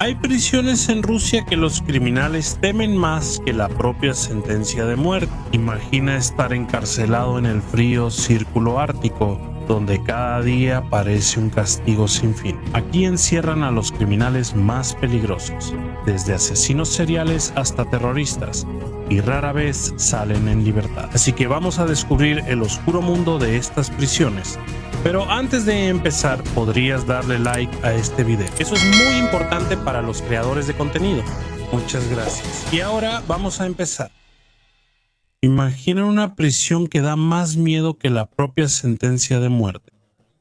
Hay prisiones en Rusia que los criminales temen más que la propia sentencia de muerte. Imagina estar encarcelado en el frío círculo ártico, donde cada día parece un castigo sin fin. Aquí encierran a los criminales más peligrosos, desde asesinos seriales hasta terroristas, y rara vez salen en libertad. Así que vamos a descubrir el oscuro mundo de estas prisiones. Pero antes de empezar, podrías darle like a este video. Eso es muy importante para los creadores de contenido. Muchas gracias. Y ahora vamos a empezar. Imagina una prisión que da más miedo que la propia sentencia de muerte.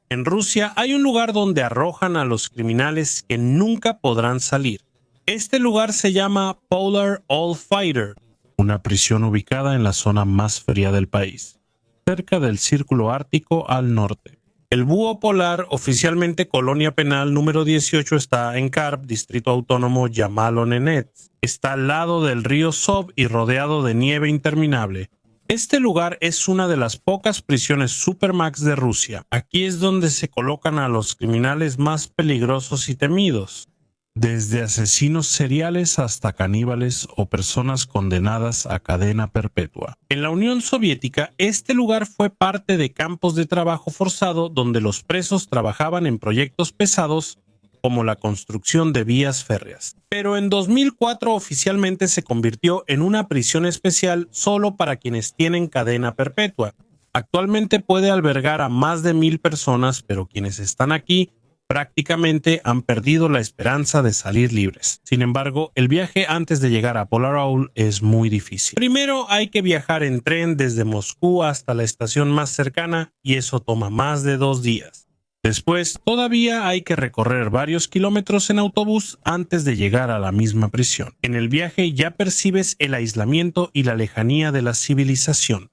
En Rusia hay un lugar donde arrojan a los criminales que nunca podrán salir. Este lugar se llama Polar All Fighter, una prisión ubicada en la zona más fría del país, cerca del Círculo Ártico al norte. El Búho Polar, oficialmente Colonia Penal número 18, está en Karp, distrito autónomo Yamalo-Nenets. Está al lado del río Sob y rodeado de nieve interminable. Este lugar es una de las pocas prisiones Supermax de Rusia. Aquí es donde se colocan a los criminales más peligrosos y temidos, desde asesinos seriales hasta caníbales o personas condenadas a cadena perpetua. En la Unión Soviética, este lugar fue parte de campos de trabajo forzado donde los presos trabajaban en proyectos pesados como la construcción de vías férreas. Pero en 2004 oficialmente se convirtió en una prisión especial solo para quienes tienen cadena perpetua. Actualmente puede albergar a más de 1000 personas, pero quienes están aquí prácticamente han perdido la esperanza de salir libres. Sin embargo, el viaje antes de llegar a Polar Owl es muy difícil. Primero hay que viajar en tren desde Moscú hasta la estación más cercana y eso toma más de 2 días. Después, todavía hay que recorrer varios kilómetros en autobús antes de llegar a la misma prisión. En el viaje ya percibes el aislamiento y la lejanía de la civilización.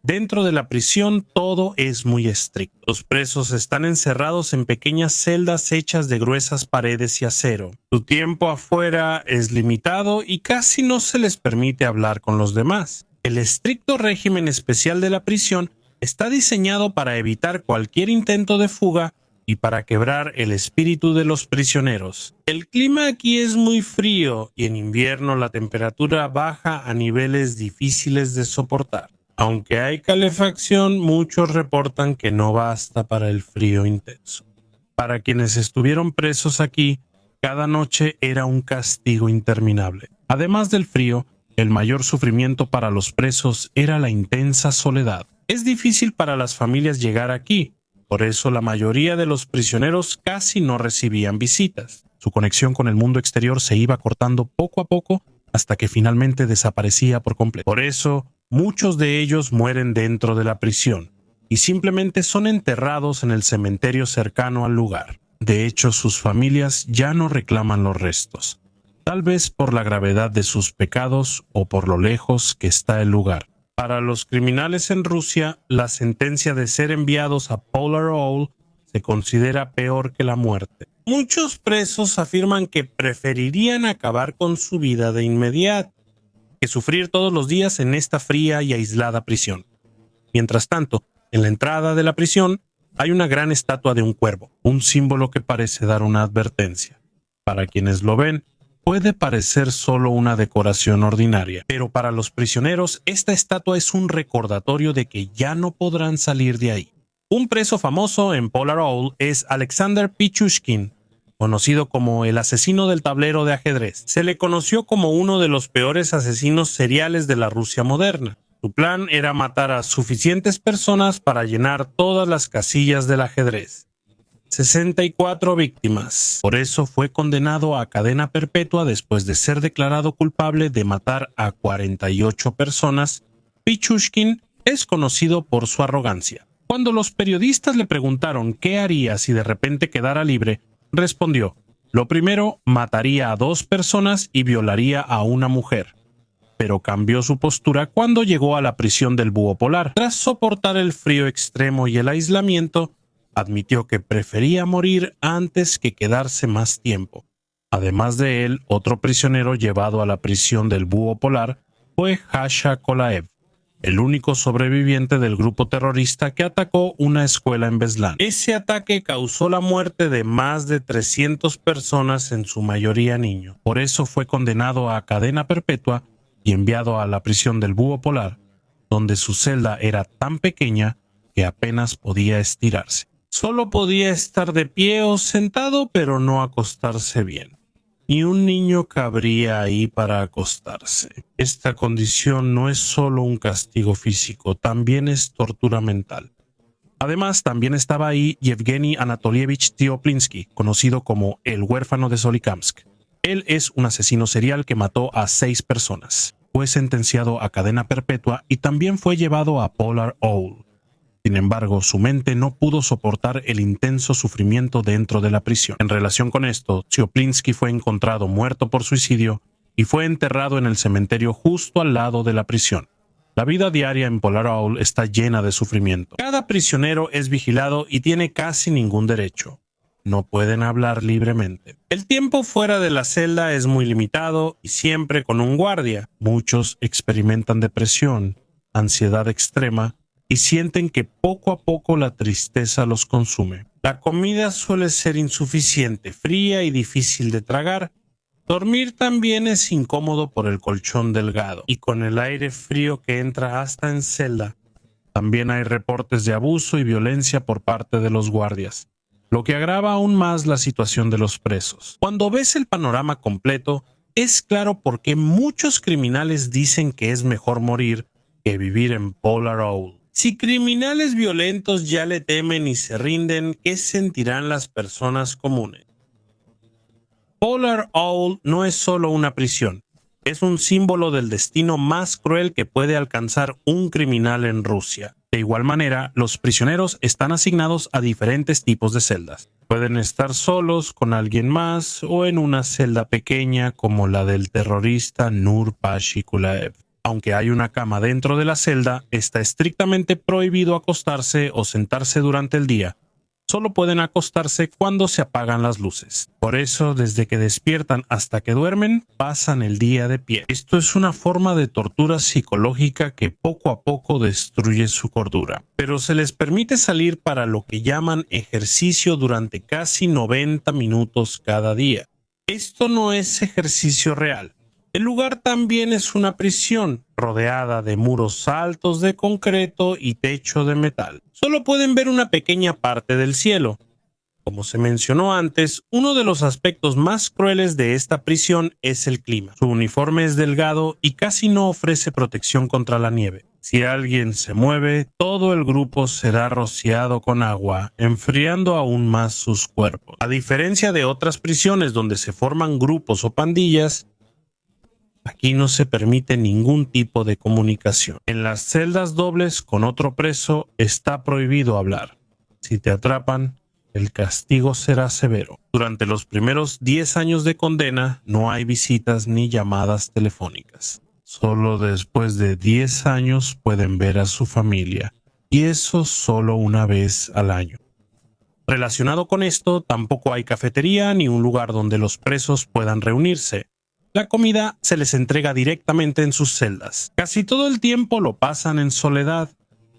Dentro de la prisión todo es muy estricto. Los presos están encerrados en pequeñas celdas hechas de gruesas paredes y acero. Su tiempo afuera es limitado y casi no se les permite hablar con los demás. El estricto régimen especial de la prisión está diseñado para evitar cualquier intento de fuga y para quebrar el espíritu de los prisioneros. El clima aquí es muy frío y en invierno la temperatura baja a niveles difíciles de soportar. Aunque hay calefacción, muchos reportan que no basta para el frío intenso. Para quienes estuvieron presos aquí, cada noche era un castigo interminable. Además del frío, el mayor sufrimiento para los presos era la intensa soledad. Es difícil para las familias llegar aquí, por eso la mayoría de los prisioneros casi no recibían visitas. Su conexión con el mundo exterior se iba cortando poco a poco hasta que finalmente desaparecía por completo. Por eso, muchos de ellos mueren dentro de la prisión y simplemente son enterrados en el cementerio cercano al lugar. De hecho, sus familias ya no reclaman los restos, tal vez por la gravedad de sus pecados o por lo lejos que está el lugar. Para los criminales en Rusia, la sentencia de ser enviados a Polar Owl se considera peor que la muerte. Muchos presos afirman que preferirían acabar con su vida de inmediato que sufrir todos los días en esta fría y aislada prisión. Mientras tanto, en la entrada de la prisión hay una gran estatua de un cuervo, un símbolo que parece dar una advertencia. Para quienes lo ven, puede parecer solo una decoración ordinaria, pero para los prisioneros esta estatua es un recordatorio de que ya no podrán salir de ahí. Un preso famoso en Polar Owl es Alexander Pichushkin, conocido como el asesino del tablero de ajedrez. Se le conoció como uno de los peores asesinos seriales de la Rusia moderna. Su plan era matar a suficientes personas para llenar todas las casillas del ajedrez. 64 víctimas. Por eso fue condenado a cadena perpetua después de ser declarado culpable de matar a 48 personas. Pichushkin es conocido por su arrogancia. Cuando los periodistas le preguntaron qué haría si de repente quedara libre, respondió: lo primero, mataría a 2 personas y violaría a una mujer. Pero cambió su postura cuando llegó a la prisión del Búho Polar. Tras soportar el frío extremo y el aislamiento, admitió que prefería morir antes que quedarse más tiempo. Además de él, otro prisionero llevado a la prisión del Búho Polar fue Hasha Kolaev, el único sobreviviente del grupo terrorista que atacó una escuela en Beslan. Ese ataque causó la muerte de más de 300 personas, en su mayoría niños. Por eso fue condenado a cadena perpetua y enviado a la prisión del Búho Polar, donde su celda era tan pequeña que apenas podía estirarse. Solo podía estar de pie o sentado, pero no acostarse bien. Ni un niño cabría ahí para acostarse. Esta condición no es solo un castigo físico, también es tortura mental. Además, también estaba ahí Yevgeny Anatolievich Tioplinsky, conocido como el huérfano de Solikamsk. Él es un asesino serial que mató a 6 personas. Fue sentenciado a cadena perpetua y también fue llevado a Polar Owl. Sin embargo, su mente no pudo soportar el intenso sufrimiento dentro de la prisión. En relación con esto, Tioplinsky fue encontrado muerto por suicidio y fue enterrado en el cementerio justo al lado de la prisión. La vida diaria en Polar Owl está llena de sufrimiento. Cada prisionero es vigilado y tiene casi ningún derecho. No pueden hablar libremente. El tiempo fuera de la celda es muy limitado y siempre con un guardia. Muchos experimentan depresión, ansiedad extrema y sienten que poco a poco la tristeza los consume. La comida suele ser insuficiente, fría y difícil de tragar. Dormir también es incómodo por el colchón delgado y con el aire frío que entra hasta en celda. También hay reportes de abuso y violencia por parte de los guardias, lo que agrava aún más la situación de los presos. Cuando ves el panorama completo, es claro por qué muchos criminales dicen que es mejor morir que vivir en Polar Owl. Si criminales violentos ya le temen y se rinden, ¿qué sentirán las personas comunes? Polar Owl no es solo una prisión, es un símbolo del destino más cruel que puede alcanzar un criminal en Rusia. De igual manera, los prisioneros están asignados a diferentes tipos de celdas. Pueden estar solos, con alguien más, o en una celda pequeña como la del terrorista Nur Pashikulaev. Aunque hay una cama dentro de la celda, está estrictamente prohibido acostarse o sentarse durante el día. Solo pueden acostarse cuando se apagan las luces. Por eso, desde que despiertan hasta que duermen, pasan el día de pie. Esto es una forma de tortura psicológica que poco a poco destruye su cordura. Pero se les permite salir para lo que llaman ejercicio durante casi 90 minutos cada día. Esto no es ejercicio real. El lugar también es una prisión, rodeada de muros altos de concreto y techo de metal. Solo pueden ver una pequeña parte del cielo. Como se mencionó antes, uno de los aspectos más crueles de esta prisión es el clima. Su uniforme es delgado y casi no ofrece protección contra la nieve. Si alguien se mueve, todo el grupo será rociado con agua, enfriando aún más sus cuerpos. A diferencia de otras prisiones donde se forman grupos o pandillas, aquí no se permite ningún tipo de comunicación. En las celdas dobles con otro preso está prohibido hablar. Si te atrapan, el castigo será severo. Durante los primeros 10 años de condena no hay visitas ni llamadas telefónicas. Solo después de 10 años pueden ver a su familia, y eso solo una vez al año. Relacionado con esto, tampoco hay cafetería ni un lugar donde los presos puedan reunirse. La comida se les entrega directamente en sus celdas. Casi todo el tiempo lo pasan en soledad.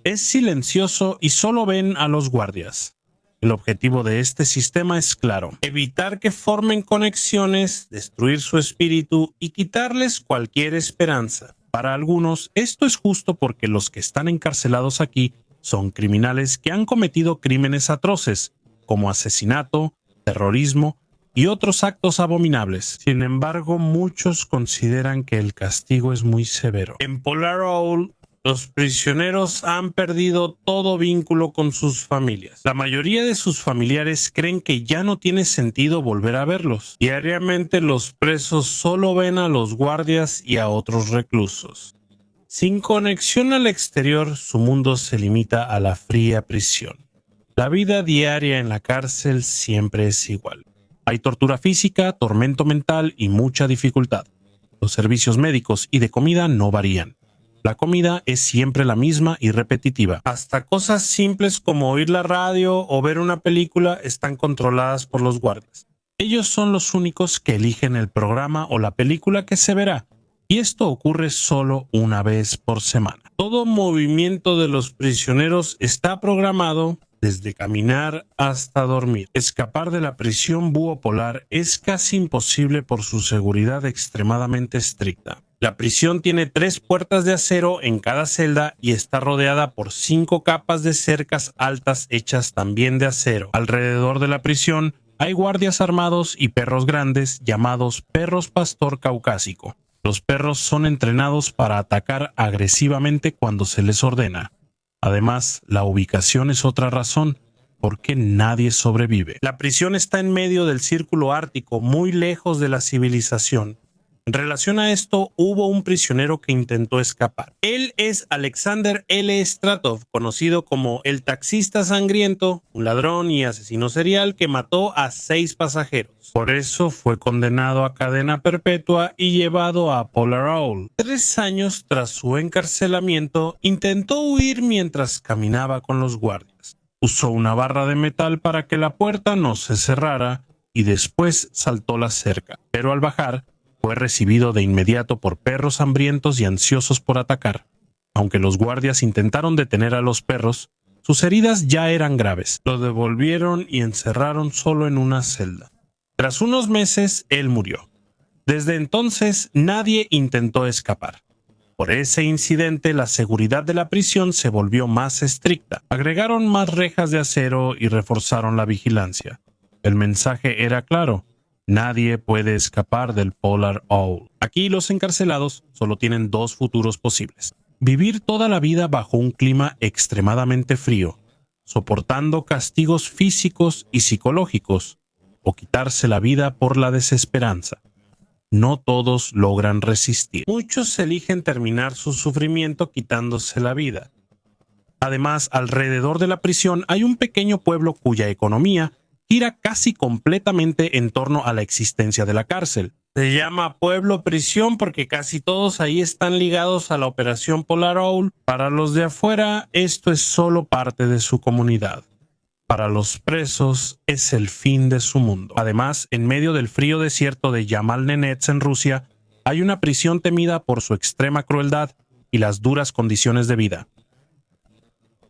Es silencioso y solo ven a los guardias. El objetivo de este sistema es claro: evitar que formen conexiones, destruir su espíritu y quitarles cualquier esperanza. Para algunos, esto es justo porque los que están encarcelados aquí son criminales que han cometido crímenes atroces, como asesinato, terrorismo y otros actos abominables. Sin embargo, muchos consideran que el castigo es muy severo. En Polar Owl, los prisioneros han perdido todo vínculo con sus familias. La mayoría de sus familiares creen que ya no tiene sentido volver a verlos. Diariamente los presos solo ven a los guardias y a otros reclusos. Sin conexión al exterior, su mundo se limita a la fría prisión. La vida diaria en la cárcel siempre es igual. Hay tortura física, tormento mental y mucha dificultad. Los servicios médicos y de comida no varían. La comida es siempre la misma y repetitiva. Hasta cosas simples como oír la radio o ver una película están controladas por los guardias. Ellos son los únicos que eligen el programa o la película que se verá, y esto ocurre solo una vez por semana. Todo movimiento de los prisioneros está programado, desde caminar hasta dormir. Escapar de la prisión Búho Polar es casi imposible por su seguridad extremadamente estricta. La prisión tiene 3 puertas de acero en cada celda y está rodeada por 5 capas de cercas altas hechas también de acero. Alrededor de la prisión hay guardias armados y perros grandes llamados perros pastor caucásico. Los perros son entrenados para atacar agresivamente cuando se les ordena. Además, la ubicación es otra razón por qué nadie sobrevive. La prisión está en medio del círculo ártico, muy lejos de la civilización. En relación a esto, hubo un prisionero que intentó escapar. Él es Alexander L. Stratov, conocido como el taxista sangriento, un ladrón y asesino serial que mató a 6 pasajeros. Por eso fue condenado a cadena perpetua y llevado a Polar Owl. 3 años tras su encarcelamiento, intentó huir mientras caminaba con los guardias. Usó una barra de metal para que la puerta no se cerrara y después saltó la cerca, pero al bajar, fue recibido de inmediato por perros hambrientos y ansiosos por atacar. Aunque los guardias intentaron detener a los perros, sus heridas ya eran graves. Lo devolvieron y encerraron solo en una celda. Tras unos meses, él murió. Desde entonces, nadie intentó escapar. Por ese incidente, la seguridad de la prisión se volvió más estricta. Agregaron más rejas de acero y reforzaron la vigilancia. El mensaje era claro. Nadie puede escapar del Polar Owl. Aquí los encarcelados solo tienen 2 futuros posibles. Vivir toda la vida bajo un clima extremadamente frío, soportando castigos físicos y psicológicos, o quitarse la vida por la desesperanza. No todos logran resistir. Muchos eligen terminar su sufrimiento quitándose la vida. Además, alrededor de la prisión hay un pequeño pueblo cuya economía gira casi completamente en torno a la existencia de la cárcel. Se llama pueblo prisión porque casi todos ahí están ligados a la operación Polar Owl. Para los de afuera, esto es solo parte de su comunidad. Para los presos, es el fin de su mundo. Además, en medio del frío desierto de Yamal Nenets en Rusia, hay una prisión temida por su extrema crueldad y las duras condiciones de vida.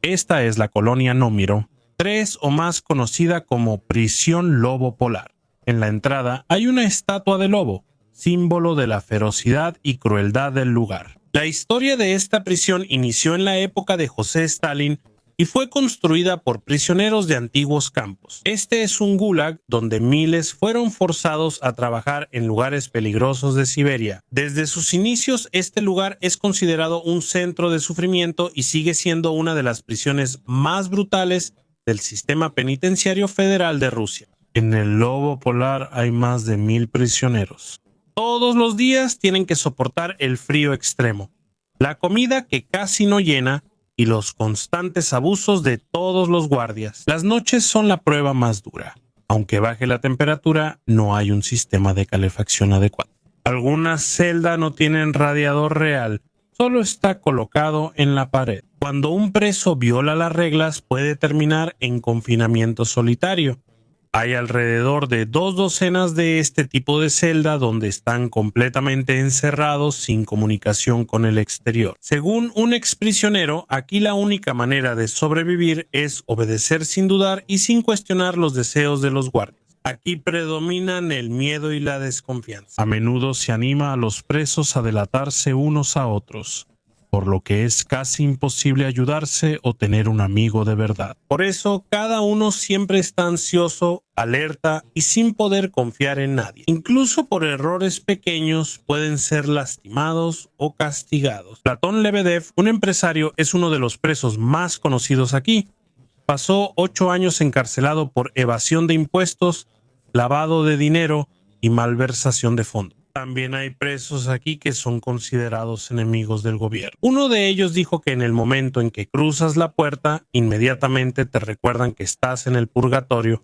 Esta es la colonia Nómiro, 3 o más conocida como Prisión Lobo Polar. En la entrada hay una estatua de lobo, símbolo de la ferocidad y crueldad del lugar. La historia de esta prisión inició en la época de José Stalin y fue construida por prisioneros de antiguos campos. Este es un gulag donde miles fueron forzados a trabajar en lugares peligrosos de Siberia. Desde sus inicios, este lugar es considerado un centro de sufrimiento y sigue siendo una de las prisiones más brutales del sistema penitenciario federal de Rusia. En el Lobo Polar hay más de 1000 prisioneros. Todos los días tienen que soportar el frío extremo, la comida que casi no llena y los constantes abusos de todos los guardias. Las noches son la prueba más dura. Aunque baje la temperatura, no hay un sistema de calefacción adecuado. Algunas celdas no tienen radiador real, solo está colocado en la pared. Cuando un preso viola las reglas, puede terminar en confinamiento solitario. Hay alrededor de 2 docenas de este tipo de celda donde están completamente encerrados sin comunicación con el exterior. Según un exprisionero, aquí la única manera de sobrevivir es obedecer sin dudar y sin cuestionar los deseos de los guardias. Aquí predominan el miedo y la desconfianza. A menudo se anima a los presos a delatarse unos a otros, por lo que es casi imposible ayudarse o tener un amigo de verdad. Por eso, cada uno siempre está ansioso, alerta y sin poder confiar en nadie. Incluso por errores pequeños pueden ser lastimados o castigados. Platón Lebedev, un empresario, es uno de los presos más conocidos aquí. Pasó 8 años encarcelado por evasión de impuestos, lavado de dinero y malversación de fondos. También hay presos aquí que son considerados enemigos del gobierno. Uno de ellos dijo que en el momento en que cruzas la puerta, inmediatamente te recuerdan que estás en el purgatorio,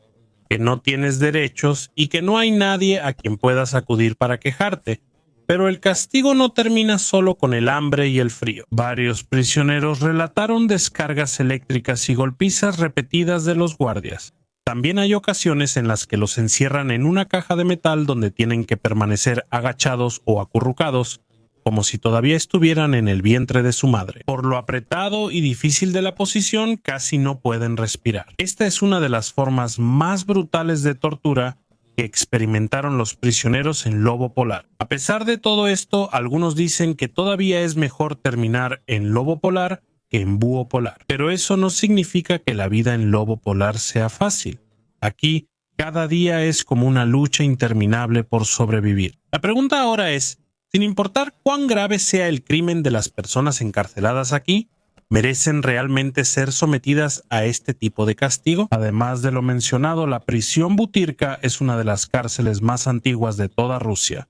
que no tienes derechos y que no hay nadie a quien puedas acudir para quejarte. Pero el castigo no termina solo con el hambre y el frío. Varios prisioneros relataron descargas eléctricas y golpizas repetidas de los guardias. También hay ocasiones en las que los encierran en una caja de metal donde tienen que permanecer agachados o acurrucados como si todavía estuvieran en el vientre de su madre. Por lo apretado y difícil de la posición, casi no pueden respirar. Esta es una de las formas más brutales de tortura que experimentaron los prisioneros en lobo polar. A pesar de todo esto, algunos dicen que todavía es mejor terminar en lobo polar que en búho polar. Pero eso no significa que la vida en lobo polar sea fácil. Aquí, cada día es como una lucha interminable por sobrevivir. La pregunta ahora es, sin importar cuán grave sea el crimen de las personas encarceladas aquí, ¿merecen realmente ser sometidas a este tipo de castigo? Además de lo mencionado, la prisión Butyrka es una de las cárceles más antiguas de toda Rusia.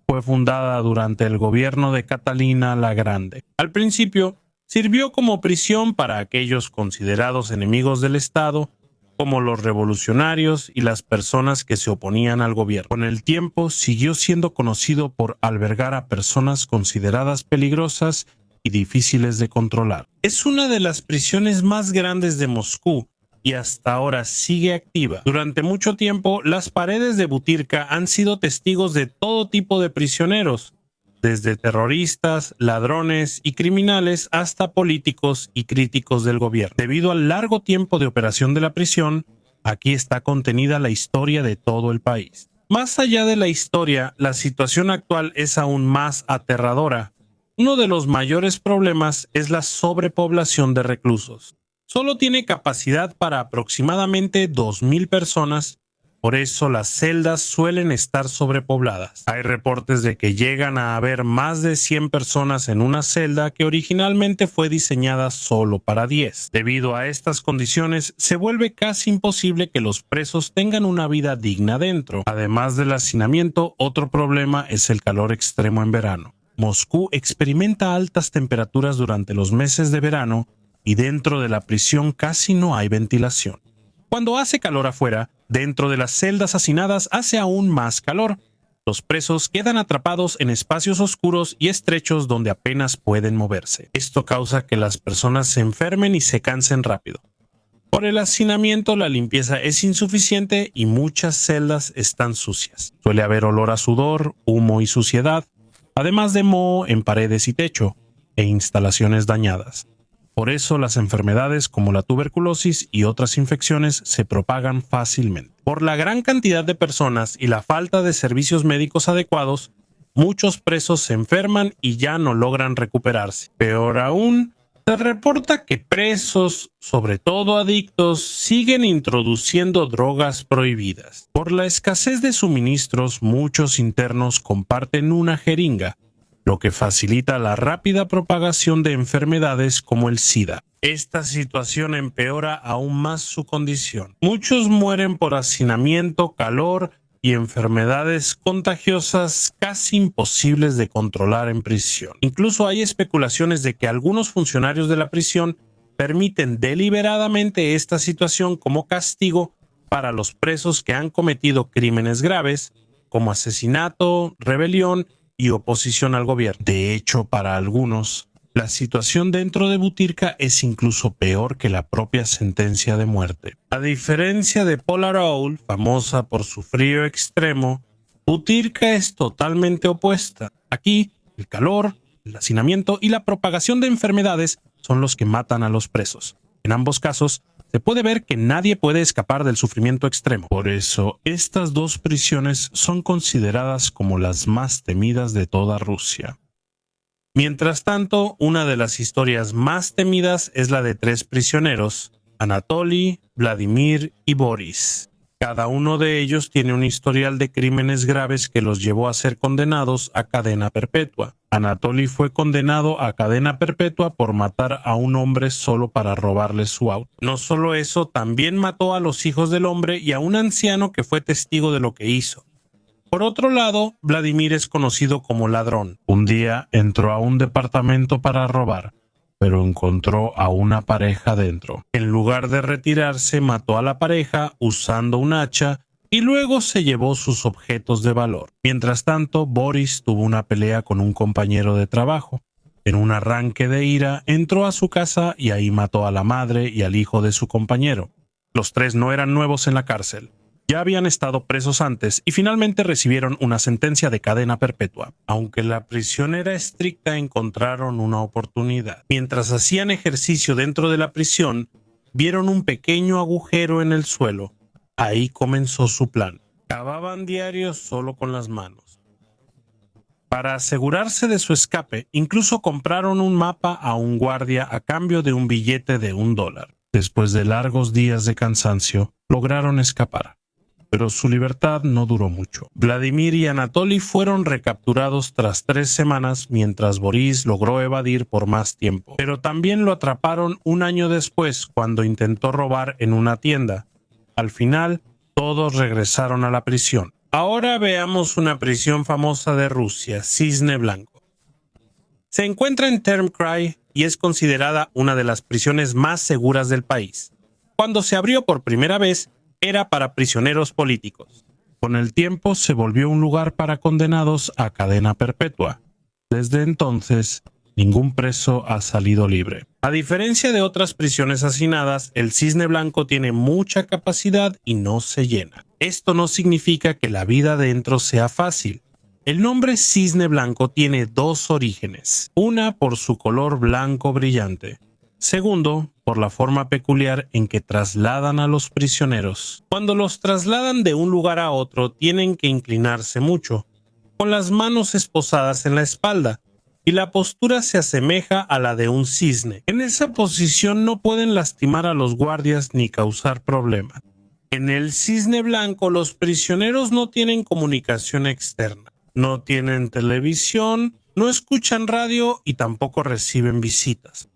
Fue fundada durante el gobierno de Catalina la Grande. Al principio, sirvió como prisión para aquellos considerados enemigos del Estado, como los revolucionarios y las personas que se oponían al gobierno. Con el tiempo, siguió siendo conocido por albergar a personas consideradas peligrosas y difíciles de controlar. Es una de las prisiones más grandes de Moscú y hasta ahora sigue activa. Durante mucho tiempo, las paredes de Butyrka han sido testigos de todo tipo de prisioneros, desde terroristas, ladrones y criminales hasta políticos y críticos del gobierno. Debido al largo tiempo de operación de la prisión, aquí está contenida la historia de todo el país. Más allá de la historia, la situación actual es aún más aterradora. Uno de los mayores problemas es la sobrepoblación de reclusos. Solo tiene capacidad para aproximadamente 2,000 personas. Por eso las celdas suelen estar sobrepobladas. Hay reportes de que llegan a haber más de 100 personas en una celda que originalmente fue diseñada solo para 10. Debido a estas condiciones, se vuelve casi imposible que los presos tengan una vida digna dentro. Además del hacinamiento, otro problema es el calor extremo en verano. Moscú experimenta altas temperaturas durante los meses de verano y dentro de la prisión casi no hay ventilación. Cuando hace calor afuera, dentro de las celdas hacinadas hace aún más calor. Los presos quedan atrapados en espacios oscuros y estrechos donde apenas pueden moverse. Esto causa que las personas se enfermen y se cansen rápido. Por el hacinamiento, la limpieza es insuficiente y muchas celdas están sucias. Suele haber olor a sudor, humo y suciedad, además de moho en paredes y techo, e instalaciones dañadas. Por eso las enfermedades como la tuberculosis y otras infecciones se propagan fácilmente. Por la gran cantidad de personas y la falta de servicios médicos adecuados, muchos presos se enferman y ya no logran recuperarse. Peor aún, se reporta que presos, sobre todo adictos, siguen introduciendo drogas prohibidas. Por la escasez de suministros, muchos internos comparten una jeringa, lo que facilita la rápida propagación de enfermedades como el SIDA. Esta situación empeora aún más su condición. Muchos mueren por hacinamiento, calor y enfermedades contagiosas casi imposibles de controlar en prisión. Incluso hay especulaciones de que algunos funcionarios de la prisión permiten deliberadamente esta situación como castigo para los presos que han cometido crímenes graves, como asesinato, rebelión y oposición al gobierno. De hecho, para algunos, la situación dentro de Butyrka es incluso peor que la propia sentencia de muerte. A diferencia de Polaroul, famosa por su frío extremo, Butyrka es totalmente opuesta. Aquí, el calor, el hacinamiento y la propagación de enfermedades son los que matan a los presos. En ambos casos, se puede ver que nadie puede escapar del sufrimiento extremo. Por eso, estas dos prisiones son consideradas como las más temidas de toda Rusia. Mientras tanto, una de las historias más temidas es la de 3 prisioneros, Anatoly, Vladimir y Boris. Cada uno de ellos tiene un historial de crímenes graves que los llevó a ser condenados a cadena perpetua. Anatoly fue condenado a cadena perpetua por matar a un hombre solo para robarle su auto. No solo eso, también mató a los hijos del hombre y a un anciano que fue testigo de lo que hizo. Por otro lado, Vladimir es conocido como ladrón. Un día entró a un departamento para robar, pero encontró a una pareja dentro. En lugar de retirarse, mató a la pareja usando un hacha y luego se llevó sus objetos de valor. Mientras tanto, Boris tuvo una pelea con un compañero de trabajo. En un arranque de ira, entró a su casa y ahí mató a la madre y al hijo de su compañero. Los 3 no eran nuevos en la cárcel. Ya habían estado presos antes y finalmente recibieron una sentencia de cadena perpetua. Aunque la prisión era estricta, encontraron una oportunidad. Mientras hacían ejercicio dentro de la prisión, vieron un pequeño agujero en el suelo. Ahí comenzó su plan. Cavaban diarios solo con las manos. Para asegurarse de su escape, incluso compraron un mapa a un guardia a cambio de un billete de $1. Después de largos días de cansancio, lograron escapar. Pero su libertad no duró mucho. Vladimir y Anatoly fueron recapturados tras 3 semanas, mientras Boris logró evadir por más tiempo. Pero también lo atraparon un año después, cuando intentó robar en una tienda. Al final, todos regresaron a la prisión. Ahora veamos una prisión famosa de Rusia, Cisne Blanco. Se encuentra en Termkrai y es considerada una de las prisiones más seguras del país. Cuando se abrió por primera vez, era para prisioneros políticos. Con el tiempo se volvió un lugar para condenados a cadena perpetua. Desde entonces, ningún preso ha salido libre. A diferencia de otras prisiones hacinadas, el Cisne Blanco tiene mucha capacidad y no se llena. Esto no significa que la vida dentro sea fácil. El nombre Cisne Blanco tiene 2 orígenes. Una por su color blanco brillante. Segundo, por la forma peculiar en que trasladan a los prisioneros. Cuando los trasladan de un lugar a otro, tienen que inclinarse mucho, con las manos esposadas en la espalda, y la postura se asemeja a la de un cisne. En esa posición no pueden lastimar a los guardias ni causar problemas. En el Cisne Blanco, los prisioneros no tienen comunicación externa, no tienen televisión, no escuchan radio y tampoco reciben visitas.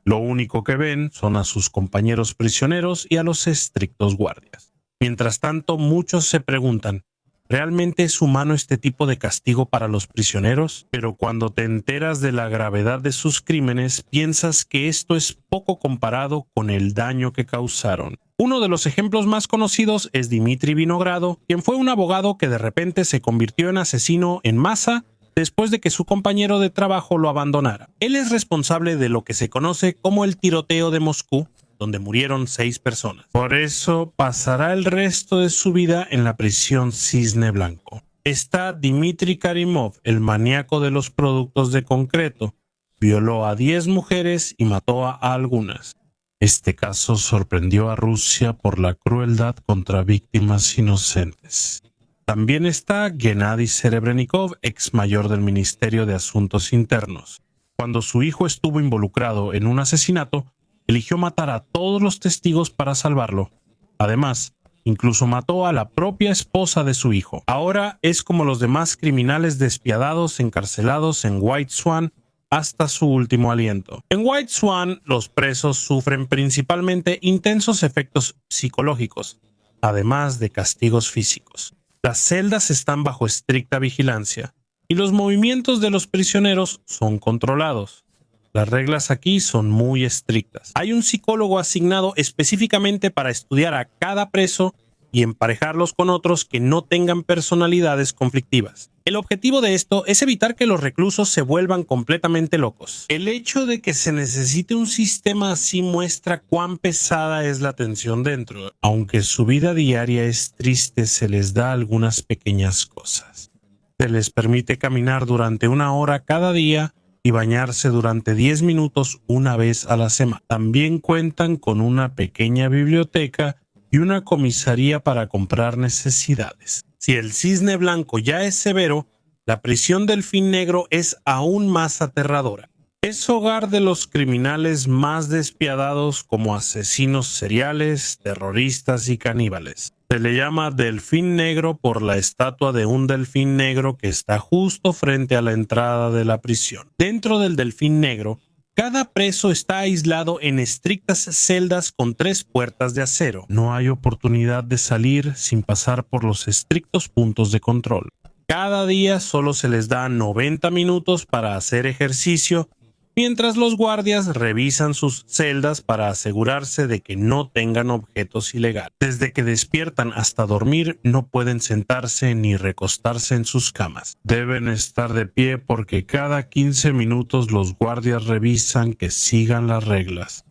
Lo único que ven son a sus compañeros prisioneros y a los estrictos guardias. Mientras tanto, muchos se preguntan, ¿realmente es humano este tipo de castigo para los prisioneros? Pero cuando te enteras de la gravedad de sus crímenes, piensas que esto es poco comparado con el daño que causaron. Uno de los ejemplos más conocidos es Dmitry Vinogrado, quien fue un abogado que de repente se convirtió en asesino en masa después de que su compañero de trabajo lo abandonara. Él es responsable de lo que se conoce como el tiroteo de Moscú, donde murieron 6 personas. Por eso pasará el resto de su vida en la prisión Cisne Blanco. Está Dmitry Karimov, el maníaco de los productos de concreto. Violó a 10 mujeres y mató a algunas. Este caso sorprendió a Rusia por la crueldad contra víctimas inocentes. También está Gennady Serebrennikov, ex mayor del Ministerio de Asuntos Internos. Cuando su hijo estuvo involucrado en un asesinato, eligió matar a todos los testigos para salvarlo. Además, incluso mató a la propia esposa de su hijo. Ahora es como los demás criminales despiadados encarcelados en White Swan hasta su último aliento. En White Swan, los presos sufren principalmente intensos efectos psicológicos, además de castigos físicos. Las celdas están bajo estricta vigilancia y los movimientos de los prisioneros son controlados. Las reglas aquí son muy estrictas. Hay un psicólogo asignado específicamente para estudiar a cada preso y emparejarlos con otros que no tengan personalidades conflictivas. El objetivo de esto es evitar que los reclusos se vuelvan completamente locos. El hecho de que se necesite un sistema así muestra cuán pesada es la tensión dentro. Aunque su vida diaria es triste, se les da algunas pequeñas cosas. Se les permite caminar durante 1 hora cada día y bañarse durante 10 minutos una vez a la semana. También cuentan con una pequeña biblioteca y una comisaría para comprar necesidades. Si el Cisne Blanco ya es severo, la prisión Delfín Negro es aún más aterradora. Es hogar de los criminales más despiadados como asesinos seriales, terroristas y caníbales. Se le llama Delfín Negro por la estatua de un delfín negro que está justo frente a la entrada de la prisión. Dentro del Delfín Negro, cada preso está aislado en estrictas celdas con 3 puertas de acero. No hay oportunidad de salir sin pasar por los estrictos puntos de control. Cada día solo se les da 90 minutos para hacer ejercicio, mientras los guardias revisan sus celdas para asegurarse de que no tengan objetos ilegales. Desde que despiertan hasta dormir no pueden sentarse ni recostarse en sus camas. Deben estar de pie porque cada 15 minutos los guardias revisan que sigan las reglas.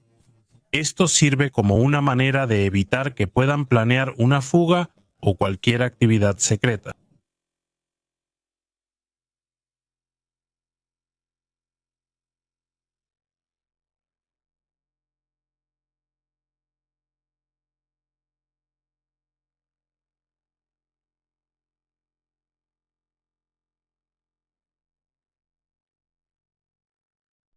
Esto sirve como una manera de evitar que puedan planear una fuga o cualquier actividad secreta.